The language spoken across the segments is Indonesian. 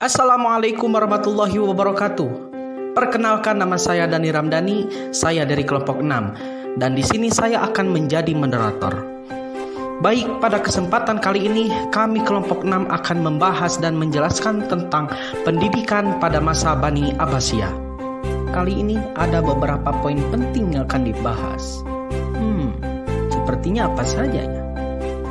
Assalamualaikum warahmatullahi wabarakatuh. Perkenalkan, nama saya Dani Ramdhani, saya dari kelompok 6 dan di sini saya akan menjadi moderator. Baik, pada kesempatan kali ini kami kelompok 6 akan membahas dan menjelaskan tentang pendidikan pada masa Bani Abbasiyah. Kali ini ada beberapa poin penting yang akan dibahas. Sepertinya apa saja ya?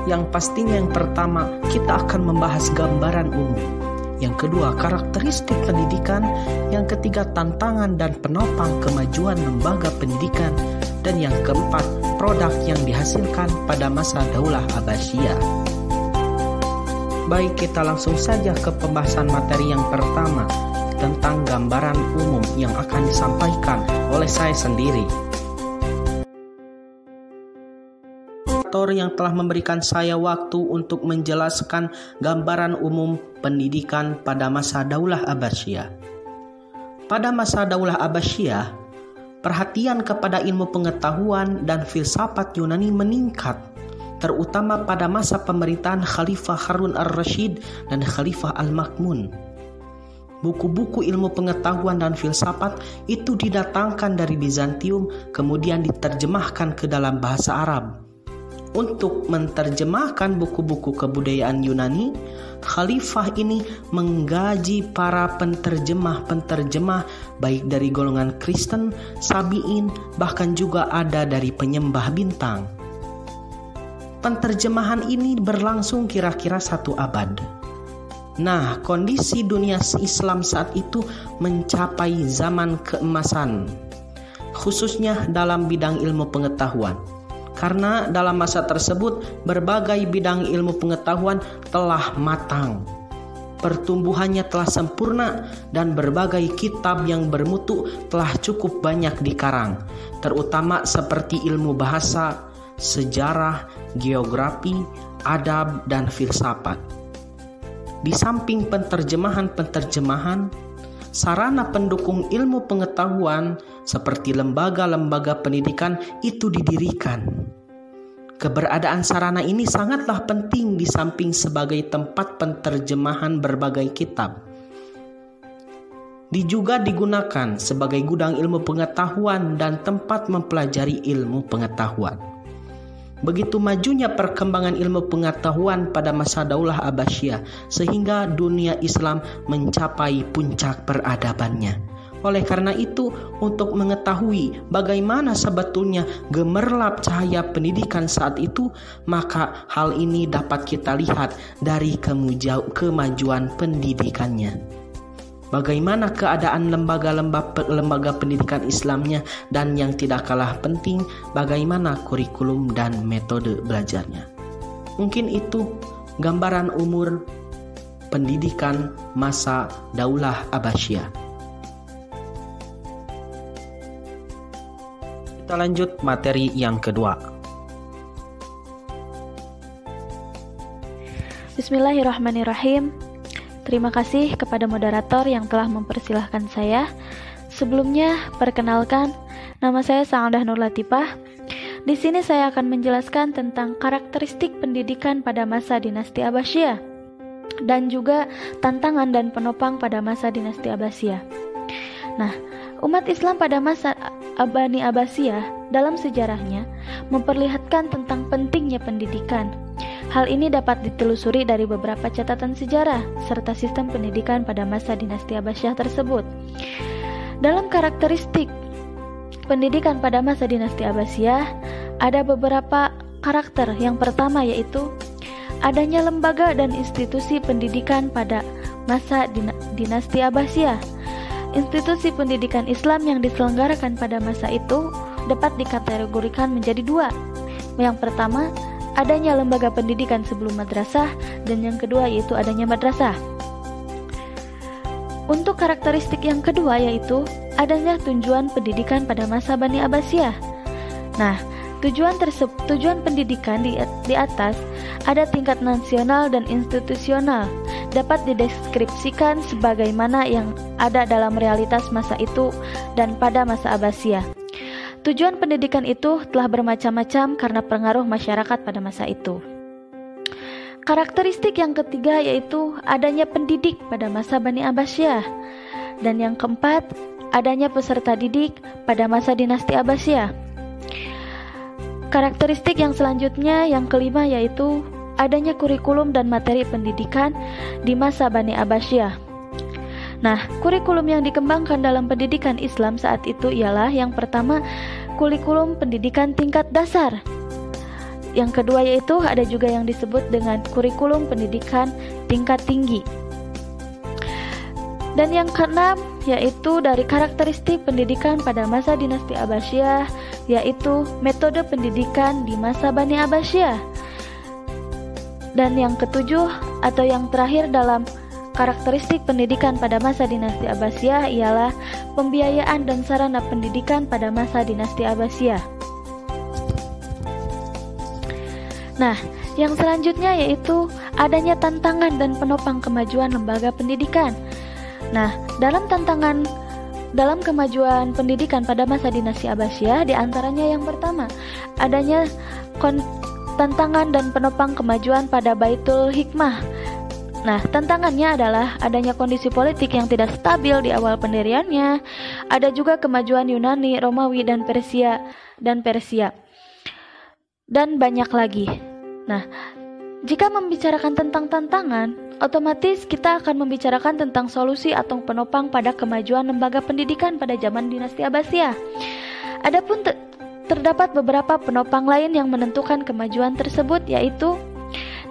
Yang pastinya yang pertama, kita akan membahas gambaran umum. Yang kedua, karakteristik pendidikan. Yang ketiga, tantangan dan penopang kemajuan lembaga pendidikan. Dan yang keempat, produk yang dihasilkan pada masa Daulah Abbasiyah. Baik, kita langsung saja ke pembahasan materi yang pertama tentang gambaran umum yang akan disampaikan oleh saya sendiri. Yang telah memberikan saya waktu untuk menjelaskan gambaran umum pendidikan pada masa Daulah Abbasiyah. Pada masa Daulah Abbasiyah, perhatian kepada ilmu pengetahuan dan filsafat Yunani meningkat, terutama pada masa pemerintahan Khalifah Harun ar-Rasyid dan Khalifah al-Ma'mun. Buku-buku ilmu pengetahuan dan filsafat itu didatangkan dari Bizantium, kemudian diterjemahkan ke dalam bahasa Arab. Untuk menerjemahkan buku-buku kebudayaan Yunani, Khalifah ini menggaji para penterjemah baik dari golongan Kristen, Sabi'in, bahkan juga ada dari penyembah bintang. Penterjemahan ini berlangsung kira-kira 1 abad. Nah, kondisi dunia Islam saat itu mencapai zaman keemasan, khususnya dalam bidang ilmu pengetahuan. Karena dalam masa tersebut berbagai bidang ilmu pengetahuan telah matang, pertumbuhannya telah sempurna, dan berbagai kitab yang bermutu telah cukup banyak dikarang, terutama seperti ilmu bahasa, sejarah, geografi, adab, dan filsafat. Di samping penterjemahan, sarana pendukung ilmu pengetahuan seperti lembaga-lembaga pendidikan itu didirikan. Keberadaan sarana ini sangatlah penting di samping sebagai tempat penterjemahan berbagai kitab. Juga digunakan sebagai gudang ilmu pengetahuan dan tempat mempelajari ilmu pengetahuan. Begitu majunya perkembangan ilmu pengetahuan pada masa Daulah Abbasiyah sehingga dunia Islam mencapai puncak peradabannya. Oleh karena itu, untuk mengetahui bagaimana sebetulnya gemerlap cahaya pendidikan saat itu, maka hal ini dapat kita lihat dari kemajuan pendidikannya. Bagaimana keadaan lembaga pendidikan Islamnya, dan yang tidak kalah penting, bagaimana kurikulum dan metode belajarnya. Mungkin itu gambaran umur pendidikan masa Daulah Abbasiyah. Kita lanjut materi yang kedua. Bismillahirrahmanirrahim. Terima kasih kepada moderator yang telah mempersilahkan saya. Sebelumnya, perkenalkan, nama saya Sa'adah Nur Latifah. Di sini saya akan menjelaskan tentang karakteristik pendidikan pada masa dinasti Abbasiyah dan juga tantangan dan penopang pada masa dinasti Abbasiyah. Nah, umat Islam pada masa Bani Abbasiyah dalam sejarahnya memperlihatkan tentang pentingnya pendidikan. Hal ini dapat ditelusuri dari beberapa catatan sejarah serta sistem pendidikan pada masa dinasti Abbasiyah tersebut. Dalam karakteristik pendidikan pada masa dinasti Abbasiyah ada beberapa karakter. Yang pertama yaitu adanya lembaga dan institusi pendidikan pada masa dinasti Abbasiyah. Institusi pendidikan Islam yang diselenggarakan pada masa itu dapat dikategorikan menjadi 2. Yang pertama, adanya lembaga pendidikan sebelum madrasah, dan yang kedua yaitu adanya madrasah. Untuk karakteristik yang kedua yaitu adanya tujuan pendidikan pada masa Bani Abbasiyah. Nah, tujuan pendidikan di atas ada tingkat nasional dan institusional, dapat dideskripsikan sebagaimana yang ada dalam realitas masa itu dan pada masa Abbasiyah. Tujuan pendidikan itu telah bermacam-macam karena pengaruh masyarakat pada masa itu. karakteristik yang ketiga yaitu adanya pendidik pada masa Bani Abbasiyah. Dan yang keempat, adanya peserta didik pada masa dinasti Abbasiyah. Karakteristik yang selanjutnya yang kelima yaitu adanya kurikulum dan materi pendidikan di masa Bani Abbasiyah. Nah, kurikulum yang dikembangkan dalam pendidikan Islam saat itu ialah yang pertama, kurikulum pendidikan tingkat dasar. Yang kedua yaitu ada juga yang disebut dengan kurikulum pendidikan tingkat tinggi. Dan yang keenam yaitu dari karakteristik pendidikan pada masa dinasti Abbasiyah, yaitu metode pendidikan di masa Bani Abbasiyah. Dan yang ketujuh atau yang terakhir dalam karakteristik pendidikan pada masa dinasti Abbasiyah ialah pembiayaan dan sarana pendidikan pada masa dinasti Abbasiyah. Nah, yang selanjutnya yaitu adanya tantangan dan penopang kemajuan lembaga pendidikan. Nah, dalam kemajuan pendidikan pada masa dinasti Abbasiyah, diantaranya yang pertama, adanya tantangan dan penopang kemajuan pada Baitul Hikmah. Nah, tantangannya adalah adanya kondisi politik yang tidak stabil di awal pendiriannya. Ada juga kemajuan Yunani, Romawi, dan Persia. Dan banyak lagi. Nah, jika membicarakan tentang tantangan, otomatis kita akan membicarakan tentang solusi atau penopang pada kemajuan lembaga pendidikan pada zaman dinasti Abbasiyah. Adapun terdapat beberapa penopang lain yang menentukan kemajuan tersebut, yaitu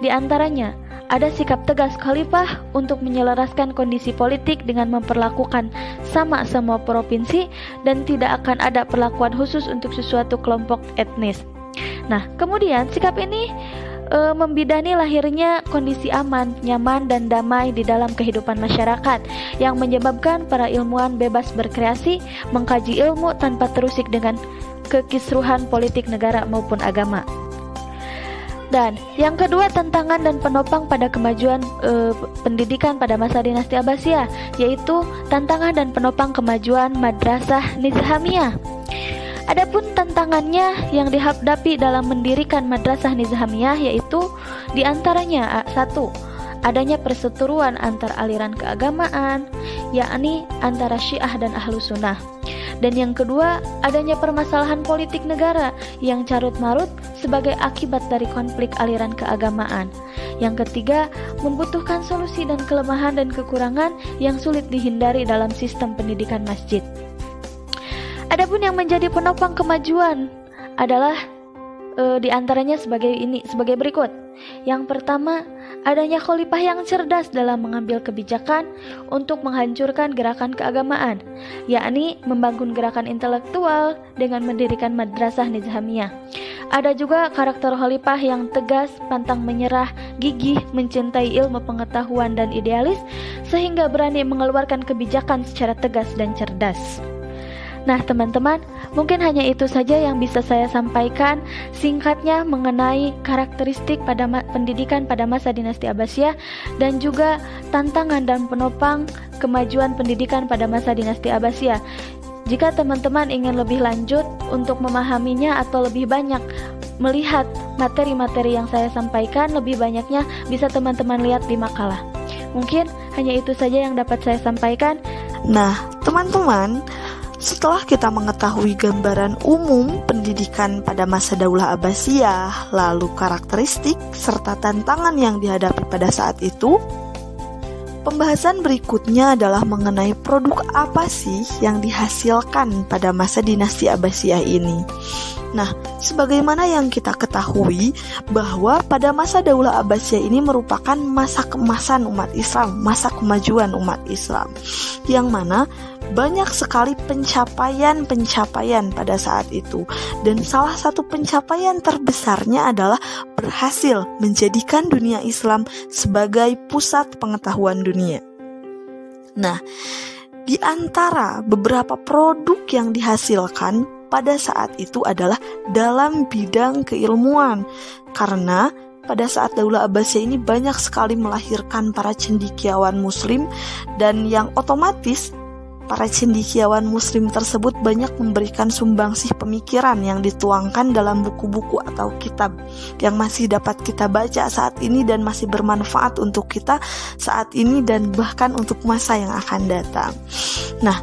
diantaranya ada sikap tegas khalifah untuk menyelaraskan kondisi politik dengan memperlakukan sama semua provinsi dan tidak akan ada perlakuan khusus untuk sesuatu kelompok etnis. Nah, kemudian sikap ini membidani lahirnya kondisi aman, nyaman, dan damai di dalam kehidupan masyarakat yang menyebabkan para ilmuwan bebas berkreasi, mengkaji ilmu tanpa terusik dengan kekisruhan politik negara maupun agama. Dan yang kedua, tantangan dan penopang pada kemajuan pendidikan pada masa dinasti Abbasiyah, yaitu tantangan dan penopang kemajuan Madrasah Nizamiyah. Adapun tantangannya yang dihadapi dalam mendirikan Madrasah Nizamiyah yaitu diantaranya satu, adanya perseteruan antar aliran keagamaan, yakni antara Syiah dan Ahlus Sunnah. Dan yang kedua, adanya permasalahan politik negara yang carut-marut sebagai akibat dari konflik aliran keagamaan. Yang ketiga, membutuhkan solusi dan kelemahan dan kekurangan yang sulit dihindari dalam sistem pendidikan masjid. Adapun yang menjadi penopang kemajuan adalah diantaranya sebagai berikut. Yang pertama, adanya khalifah yang cerdas dalam mengambil kebijakan untuk menghancurkan gerakan keagamaan, yakni membangun gerakan intelektual dengan mendirikan Madrasah Nizamiyah. Ada juga karakter khalifah yang tegas, pantang menyerah, gigih, mencintai ilmu pengetahuan dan idealis, sehingga berani mengeluarkan kebijakan secara tegas dan cerdas. Nah, teman-teman, mungkin hanya itu saja yang bisa saya sampaikan singkatnya mengenai karakteristik pada pendidikan pada masa dinasti Abbasiyah dan juga tantangan dan penopang kemajuan pendidikan pada masa dinasti Abbasiyah. Jika teman-teman ingin lebih lanjut untuk memahaminya atau lebih banyak melihat materi-materi yang saya sampaikan, lebih banyaknya bisa teman-teman lihat di makalah. Mungkin hanya itu saja yang dapat saya sampaikan. Nah, teman-teman, setelah kita mengetahui gambaran umum pendidikan pada masa Daulah Abbasiyah, lalu karakteristik serta tantangan yang dihadapi pada saat itu, pembahasan berikutnya adalah mengenai produk apa sih yang dihasilkan pada masa dinasti Abbasiyah ini. Nah, sebagaimana yang kita ketahui bahwa pada masa Daulah Abbasiyah ini merupakan masa keemasan umat Islam, masa kemajuan umat Islam, yang mana banyak sekali pencapaian-pencapaian pada saat itu. Dan salah satu pencapaian terbesarnya adalah berhasil menjadikan dunia Islam sebagai pusat pengetahuan dunia. Nah, di antara beberapa produk yang dihasilkan pada saat itu adalah dalam bidang keilmuan, karena pada saat Daulah Abbasiyah ini banyak sekali melahirkan para cendekiawan muslim, dan yang otomatis para cendekiawan muslim tersebut banyak memberikan sumbangsih pemikiran yang dituangkan dalam buku-buku atau kitab yang masih dapat kita baca saat ini dan masih bermanfaat untuk kita saat ini dan bahkan untuk masa yang akan datang. Nah,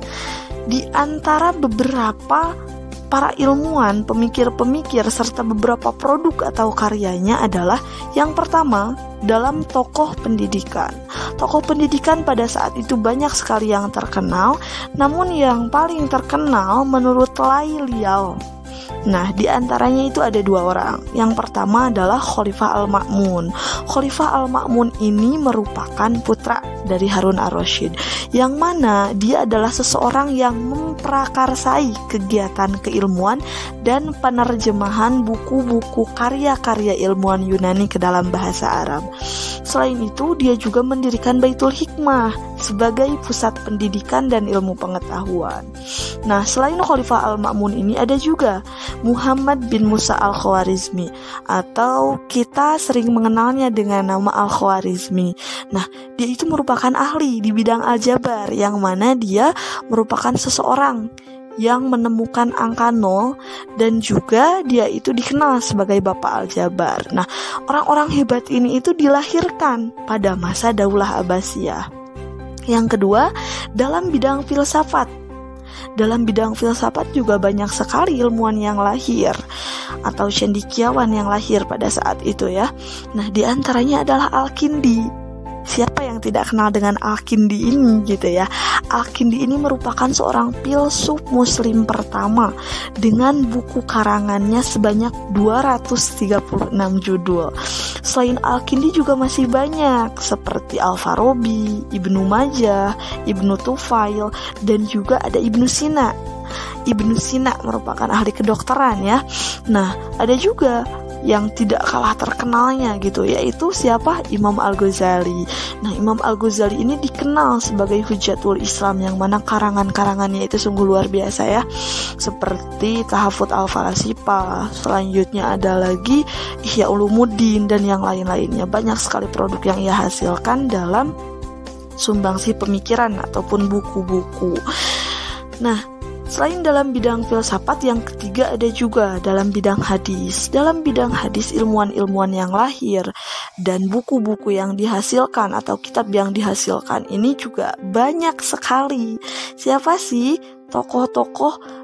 di antara beberapa para ilmuwan, pemikir-pemikir, serta beberapa produk atau karyanya adalah yang pertama, dalam tokoh pendidikan. Tokoh pendidikan pada saat itu banyak sekali yang terkenal, namun yang paling terkenal menurut Lai Liao. Nah, di antaranya itu ada 2 orang. Yang pertama adalah Khalifah Al-Ma'mun. Khalifah Al-Ma'mun ini merupakan putra dari Harun Ar-Rasyid, yang mana dia adalah seseorang yang memprakarsai kegiatan keilmuan dan penerjemahan buku-buku karya-karya ilmuwan Yunani ke dalam bahasa Arab. Selain itu, dia juga mendirikan Baitul Hikmah sebagai pusat pendidikan dan ilmu pengetahuan. Nah, selain Khalifah Al-Ma'mun ini ada juga Muhammad bin Musa Al-Khwarizmi, atau kita sering mengenalnya dengan nama Al-Khwarizmi. Nah, dia itu merupakan ahli di bidang aljabar, yang mana dia merupakan seseorang yang menemukan angka 0 dan juga dia itu dikenal sebagai Bapak Aljabar. Nah, orang-orang hebat ini itu dilahirkan pada masa Daulah Abbasiyah. Yang kedua, dalam bidang filsafat. Dalam bidang filsafat juga banyak sekali ilmuwan yang lahir atau cendekiawan yang lahir pada saat itu ya. Nah, di antaranya adalah Al-Kindi. Siapa yang tidak kenal dengan Al-Kindi ini gitu ya. Al-Kindi ini merupakan seorang filsuf muslim pertama dengan buku karangannya sebanyak 236 judul. Selain Al-Kindi juga masih banyak seperti Al-Farabi, Ibnu Majah, Ibnu Tufail, dan juga ada Ibnu Sina. Ibnu Sina merupakan ahli kedokteran ya. Nah, ada juga yang tidak kalah terkenalnya gitu, yaitu siapa? Imam Al-Ghazali. Nah, Imam Al-Ghazali ini dikenal sebagai Hujatul Islam, yang mana karangan-karangannya itu sungguh luar biasa ya, seperti Tahafut Al-Falasifa. Selanjutnya ada lagi Ihya Ulumuddin dan yang lain-lainnya. Banyak sekali produk yang ia hasilkan dalam sumbangsi pemikiran ataupun buku-buku. Nah, selain dalam bidang filsafat, yang ketiga ada juga dalam bidang hadis. Dalam bidang hadis, ilmuwan-ilmuwan yang lahir dan buku-buku yang dihasilkan atau kitab yang dihasilkan ini juga banyak sekali. Siapa sih tokoh-tokoh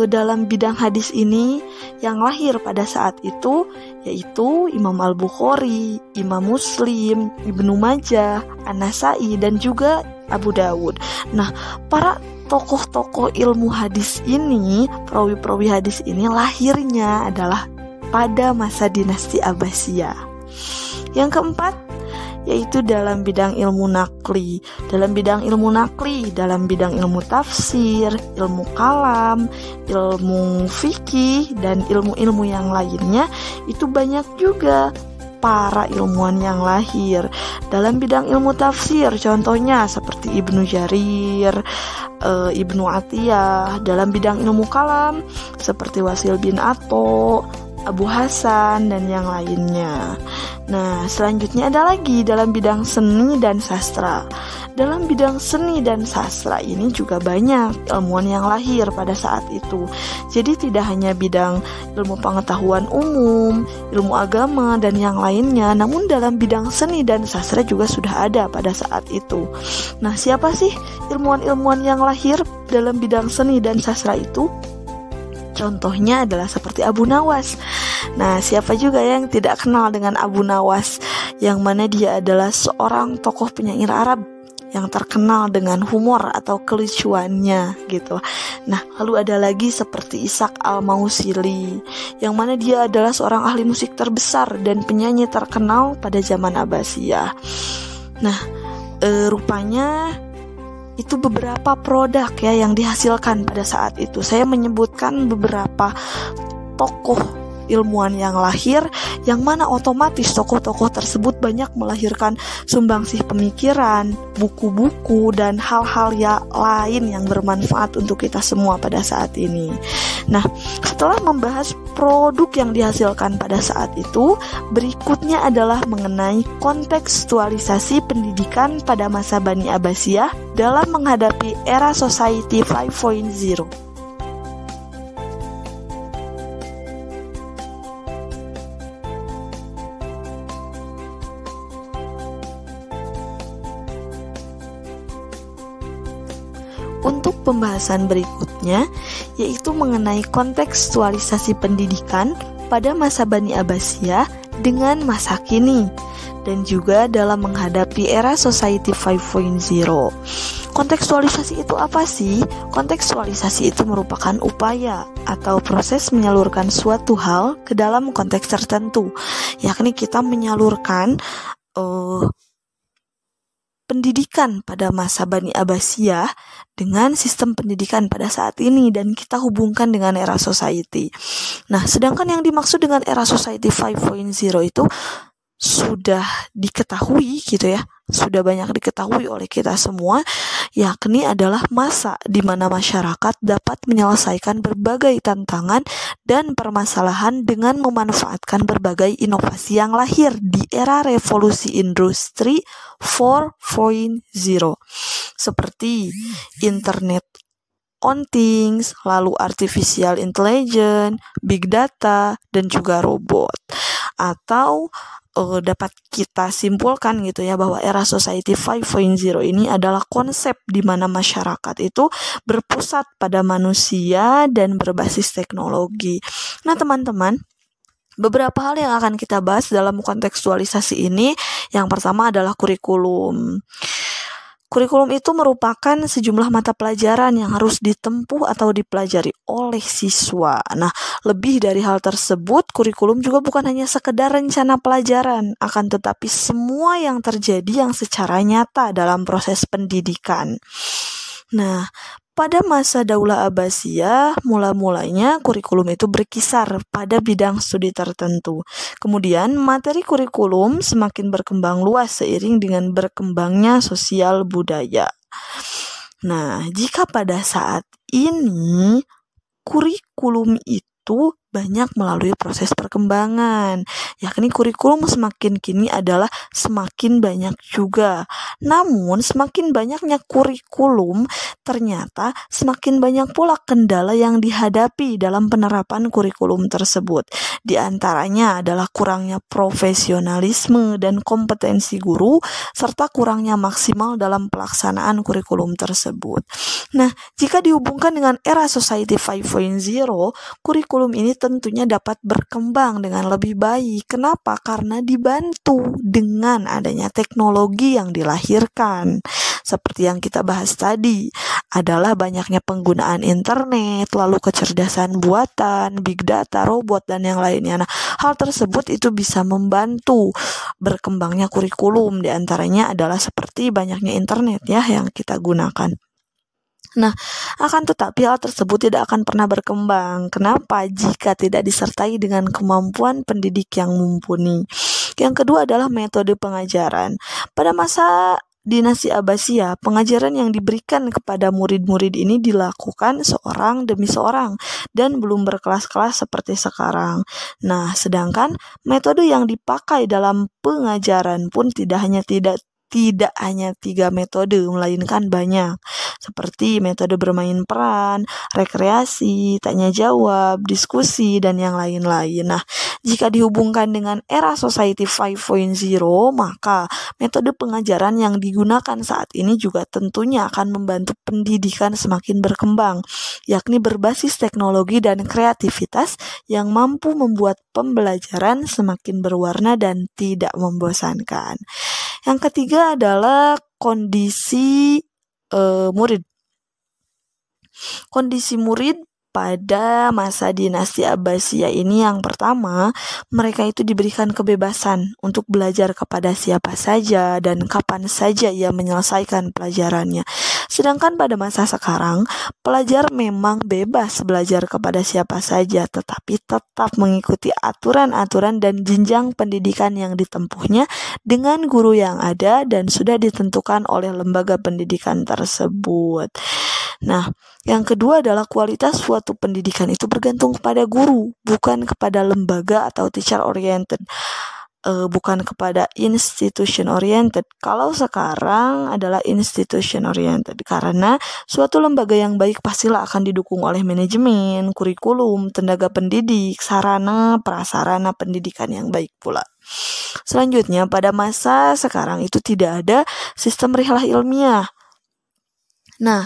dalam bidang hadis ini yang lahir pada saat itu? Yaitu Imam Al-Bukhari, Imam Muslim, Ibnu Majah, An-Nasai, dan juga Abu Dawud. Nah, para tokoh-tokoh ilmu hadis ini, perawi-perawi hadis ini lahirnya adalah pada masa dinasti Abbasiyah. Yang keempat, yaitu dalam bidang ilmu nakli. Dalam bidang ilmu nakli, dalam bidang ilmu tafsir, ilmu kalam, ilmu fikih, dan ilmu-ilmu yang lainnya, itu banyak juga para ilmuwan yang lahir. Dalam bidang ilmu tafsir, contohnya seperti Ibnu Jarir, Ibnu Atiyah. Dalam bidang ilmu kalam seperti Wasil bin Ato, Abu Hasan, dan yang lainnya. Nah, selanjutnya ada lagi dalam bidang seni dan sastra. Dalam bidang seni dan sastra ini juga banyak ilmuwan yang lahir pada saat itu. Jadi tidak hanya bidang ilmu pengetahuan umum, ilmu agama, dan yang lainnya, namun dalam bidang seni dan sastra juga sudah ada pada saat itu. Nah, siapa sih ilmuwan-ilmuwan yang lahir dalam bidang seni dan sastra itu? Contohnya adalah seperti Abu Nawas. Nah, siapa juga yang tidak kenal dengan Abu Nawas, yang mana dia adalah seorang tokoh penyair Arab yang terkenal dengan humor atau kelucuannya gitu. Nah, lalu ada lagi seperti Ishaq Al-Mausili, yang mana dia adalah seorang ahli musik terbesar dan penyanyi terkenal pada zaman Abbasiyah. Nah, rupanya itu beberapa produk ya yang dihasilkan pada saat itu. Saya menyebutkan beberapa tokoh ilmuwan yang lahir, yang mana otomatis tokoh-tokoh tersebut banyak melahirkan sumbangsih pemikiran, buku-buku, dan hal-hal lain yang bermanfaat untuk kita semua pada saat ini. Nah, setelah membahas produk yang dihasilkan pada saat itu. Berikutnya adalah mengenai kontekstualisasi pendidikan pada masa Bani Abbasiyah dalam menghadapi era Society 5.0. Untuk pembahasan berikutnya, yaitu mengenai kontekstualisasi pendidikan pada masa Bani Abbasiyah dengan masa kini, dan juga dalam menghadapi era Society 5.0. Kontekstualisasi itu apa sih? Kontekstualisasi itu merupakan upaya atau proses menyalurkan suatu hal ke dalam konteks tertentu, yakni kita menyalurkan pendidikan pada masa Bani Abbasiyah dengan sistem pendidikan pada saat ini, dan kita hubungkan dengan era society. Nah, sedangkan yang dimaksud dengan era Society 5.0 itu sudah diketahui gitu ya, sudah banyak diketahui oleh kita semua, yakni adalah masa di mana masyarakat dapat menyelesaikan berbagai tantangan dan permasalahan dengan memanfaatkan berbagai inovasi yang lahir di era revolusi industri 4.0 seperti internet on things, lalu artificial intelligence, big data, dan juga robot. Atau dapat kita simpulkan gitu ya, bahwa era Society 5.0 ini adalah konsep di mana masyarakat itu berpusat pada manusia dan berbasis teknologi. Nah teman-teman, beberapa hal yang akan kita bahas dalam kontekstualisasi ini. Yang pertama adalah kurikulum. Kurikulum itu merupakan sejumlah mata pelajaran yang harus ditempuh atau dipelajari oleh siswa. Nah, lebih dari hal tersebut, kurikulum juga bukan hanya sekedar rencana pelajaran, akan tetapi semua yang terjadi yang secara nyata dalam proses pendidikan. Nah, pada masa Daulah Abbasiyah, mula-mulanya kurikulum itu berkisar pada bidang studi tertentu. Kemudian, materi kurikulum semakin berkembang luas seiring dengan berkembangnya sosial budaya. Nah, jika pada saat ini kurikulum itu banyak melalui proses perkembangan, yakni kurikulum semakin kini adalah semakin banyak juga. Namun semakin banyaknya kurikulum, ternyata semakin banyak pula kendala yang dihadapi dalam penerapan kurikulum tersebut. Di antaranya adalah kurangnya profesionalisme dan kompetensi guru, serta kurangnya maksimal dalam pelaksanaan kurikulum tersebut. Nah, jika dihubungkan dengan era Society 5.0, kurikulum ini tentunya dapat berkembang dengan lebih baik. Kenapa? Karena dibantu dengan adanya teknologi yang dilahirkan. Seperti yang kita bahas tadi, adalah banyaknya penggunaan internet, lalu kecerdasan buatan, big data, robot, dan yang lainnya. Nah, hal tersebut itu bisa membantu berkembangnya kurikulum. Di antaranya adalah seperti banyaknya internet ya yang kita gunakan. Nah, akan tetapi hal tersebut tidak akan pernah berkembang. Kenapa? Jika tidak disertai dengan kemampuan pendidik yang mumpuni. Yang kedua adalah metode pengajaran. Pada masa Dinasti Abbasiyah, pengajaran yang diberikan kepada murid-murid ini dilakukan seorang demi seorang dan belum berkelas-kelas seperti sekarang. Nah, sedangkan metode yang dipakai dalam pengajaran pun tidak hanya 3 metode, melainkan banyak, seperti metode bermain peran, rekreasi, tanya jawab, diskusi, dan yang lain-lain. Nah, jika dihubungkan dengan era Society 5.0, maka metode pengajaran yang digunakan saat ini juga tentunya akan membantu pendidikan semakin berkembang, yakni berbasis teknologi dan kreativitas yang mampu membuat pembelajaran semakin berwarna dan tidak membosankan. Yang ketiga adalah kondisi murid. Kondisi murid pada masa Dinasti Abbasiyah ini, yang pertama, mereka itu diberikan kebebasan untuk belajar kepada siapa saja dan kapan saja ia menyelesaikan pelajarannya. Sedangkan pada masa sekarang, pelajar memang bebas belajar kepada siapa saja, tetapi tetap mengikuti aturan-aturan dan jenjang pendidikan yang ditempuhnya dengan guru yang ada dan sudah ditentukan oleh lembaga pendidikan tersebut. Nah, yang kedua adalah kualitas suatu pendidikan itu bergantung kepada guru, bukan kepada lembaga atau teacher oriented. Bukan kepada institution oriented. Kalau sekarang adalah institution oriented, karena suatu lembaga yang baik pastilah akan didukung oleh manajemen, kurikulum, tenaga pendidik, sarana, prasarana pendidikan yang baik pula. Selanjutnya, pada masa sekarang itu tidak ada sistem rihlah ilmiah. Nah,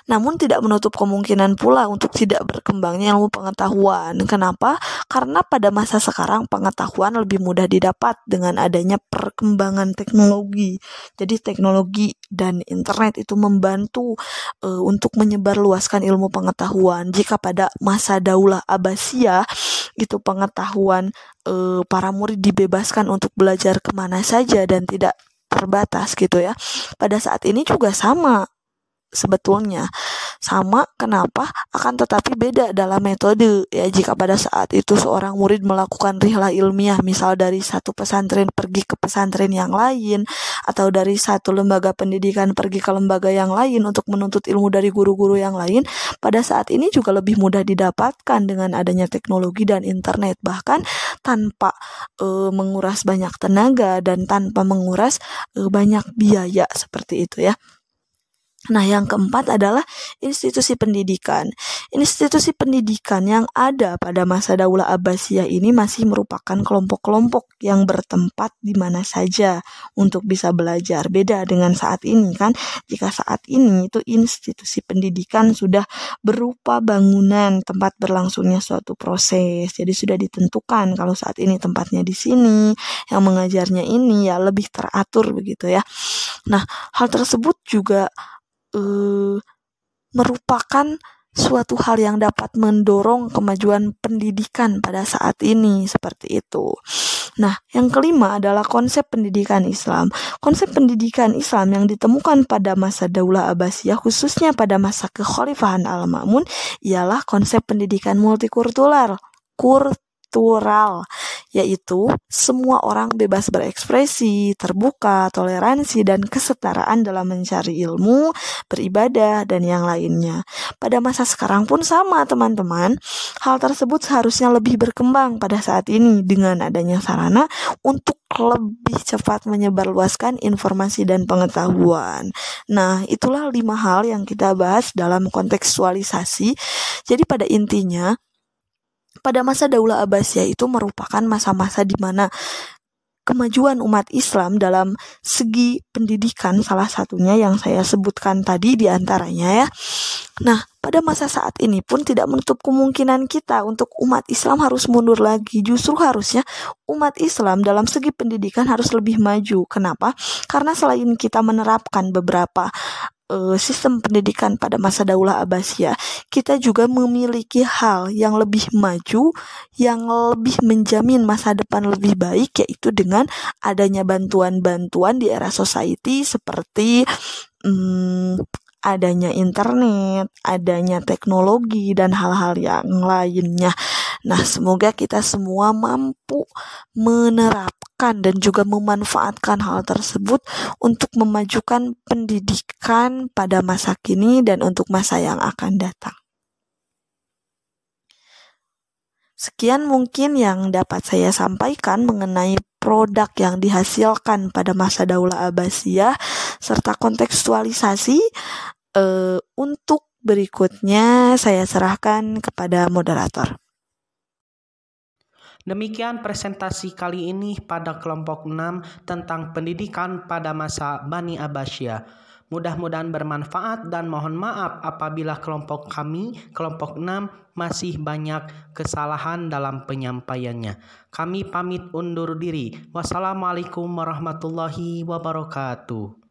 namun tidak menutup kemungkinan pula untuk tidak berkembangnya ilmu pengetahuan. Kenapa? Karena pada masa sekarang pengetahuan lebih mudah didapat dengan adanya perkembangan teknologi. Jadi teknologi dan internet itu membantu untuk menyebarluaskan ilmu pengetahuan. Jika pada masa Daulah Abbasiyah itu pengetahuan para murid dibebaskan untuk belajar kemana saja dan tidak terbatas gitu ya. Pada saat ini juga sama. Sebetulnya sama, kenapa? Akan tetapi beda dalam metode ya. Jika pada saat itu seorang murid melakukan rihlah ilmiah, misal dari satu pesantren pergi ke pesantren yang lain, atau dari satu lembaga pendidikan pergi ke lembaga yang lain untuk menuntut ilmu dari guru-guru yang lain, pada saat ini juga lebih mudah didapatkan dengan adanya teknologi dan internet, bahkan tanpa menguras banyak tenaga dan tanpa menguras banyak biaya seperti itu ya. Nah, yang keempat adalah institusi pendidikan. Institusi pendidikan yang ada pada masa Daulah Abbasiyah ini masih merupakan kelompok-kelompok yang bertempat di mana saja untuk bisa belajar. Beda dengan saat ini kan. Jika saat ini itu institusi pendidikan sudah berupa bangunan tempat berlangsungnya suatu proses. Jadi sudah ditentukan kalau saat ini tempatnya di sini, yang mengajarnya ini ya lebih teratur begitu ya. Nah, hal tersebut juga merupakan suatu hal yang dapat mendorong kemajuan pendidikan pada saat ini seperti itu. Nah, yang kelima adalah konsep pendidikan Islam. Konsep pendidikan Islam yang ditemukan pada masa Daulah Abbasiyah, khususnya pada masa kekhalifahan Al-Ma'mun, ialah konsep pendidikan multikultural, yaitu semua orang bebas berekspresi, terbuka, toleransi, dan kesetaraan dalam mencari ilmu, beribadah, dan yang lainnya. Pada masa sekarang pun sama teman-teman, hal tersebut seharusnya lebih berkembang pada saat ini dengan adanya sarana untuk lebih cepat menyebarluaskan informasi dan pengetahuan. Nah, itulah 5 hal yang kita bahas dalam kontekstualisasi. Jadi pada intinya, pada masa Daulah Abbasiyah itu merupakan masa-masa di mana kemajuan umat Islam dalam segi pendidikan salah satunya yang saya sebutkan tadi di antaranya ya. Nah, pada masa saat ini pun tidak menutup kemungkinan kita untuk umat Islam harus mundur lagi. Justru harusnya umat Islam dalam segi pendidikan harus lebih maju. Kenapa? Karena selain kita menerapkan beberapa sistem pendidikan pada masa Daulah Abbasiyah, kita juga memiliki hal yang lebih maju, yang lebih menjamin masa depan lebih baik, yaitu dengan adanya bantuan-bantuan di era society seperti adanya internet, adanya teknologi, dan hal-hal yang lainnya. Nah, semoga kita semua mampu menerapkan dan juga memanfaatkan hal tersebut untuk memajukan pendidikan pada masa kini dan untuk masa yang akan datang. Sekian mungkin yang dapat saya sampaikan mengenai produk yang dihasilkan pada masa Daulah Abbasiyah serta kontekstualisasi. Untuk berikutnya saya serahkan kepada moderator. Demikian presentasi kali ini pada kelompok 6 tentang pendidikan pada masa Bani Abbasiyah. Mudah-mudahan bermanfaat dan mohon maaf apabila kelompok kami, kelompok 6, masih banyak kesalahan dalam penyampaiannya. Kami pamit undur diri. Wassalamualaikum warahmatullahi wabarakatuh.